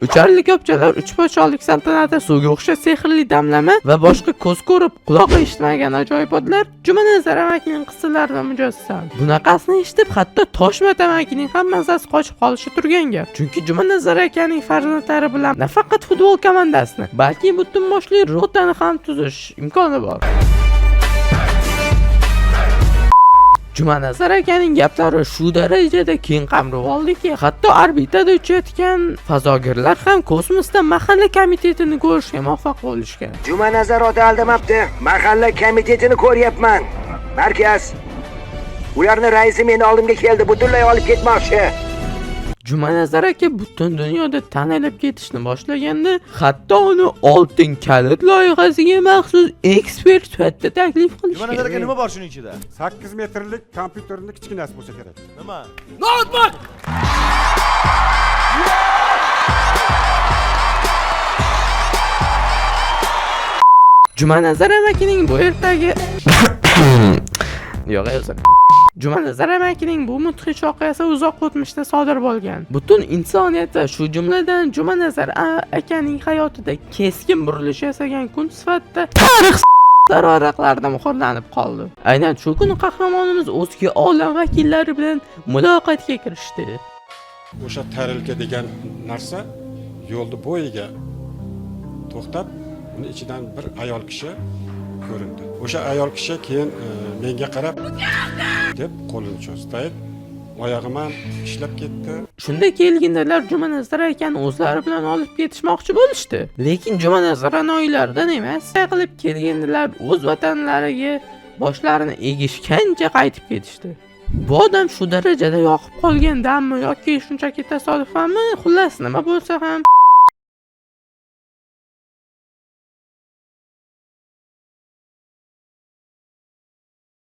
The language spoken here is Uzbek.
Ucharli ko'pchalar uch podshohlik saltanati, suvga o'xshash sehrli damlama va boshqa ko'z ko'rib, quloq eshitmagan ajoyibotlar Jumanazar amakining qissalarida mujassam. Bunaqasini eshitib, hatto Toshmat amakining ham mazasi qochib qolishi turgan gap. Chunki Jumanazar akaning farzandlari bilan nafaqat futbol komandasini, balki butun boshli rotani ham tuzish imkoni bor. Jumanazar akaning gaplari shu darajada keng qamrab oldiki, hatto orbitada uchayotgan fazogirlar ham kosmosda mahalla komitetini ko'rishga muvaffaq bo'lishgan. Jumanazar ota aldamabdi. Mahalla komitetini ko'ryapman. Markaz. Ularni raisi meni oldimga keldi, butunlay olib ketmoqchi. Jumanazar aka butun dunyoda tanilib ketishni boshlaganda, hatto uni oltin kalit loyihasiga maxsus ekspert sifatida taklif qilishgan. Jumanazar aka nima bor shuning ichida? 8 metrlik kompyuterning kichkinasi bo'lsa kerak. Nima? Notebook! Jumanazar amakining bu ertagi yo'q, o'zim. Jumanazar amakining bu mudhish voqeasi uzoq o'tmishda sodir bo'lgan. Butun insoniyat va shu jumladan Jumanazar akaning hayotida keskin burilish yasagan kun sifatida tarix varaqlarda muhrlanib qoldi. Aynan shu kuni qahramonimiz o'zga olam vakillari bilan muloqotga kirishdi. O'sha tarilka degan narsa yo'lda bo'yiga to'xtab, uni ichidan bir ayol kishi ko'rindi. O'sha ayol kishi keyin menga qarab deb qo'lini cho'ztayib, oyog'im ham ishlab ketdi. Shunda kelgindalar Jumanazar akani o'zlari bilan olib ketishmoqchi bo'lishdi. Lekin Jumanazar oilaridan emas, qilib kelganlar o'z vatanlariga boshlarini egishgancha qaytib ketishdi. Bu odam shu darajada yoqib qolgandanmi yoki shunchaki tasodifmi, xullas nima bo'lsa ham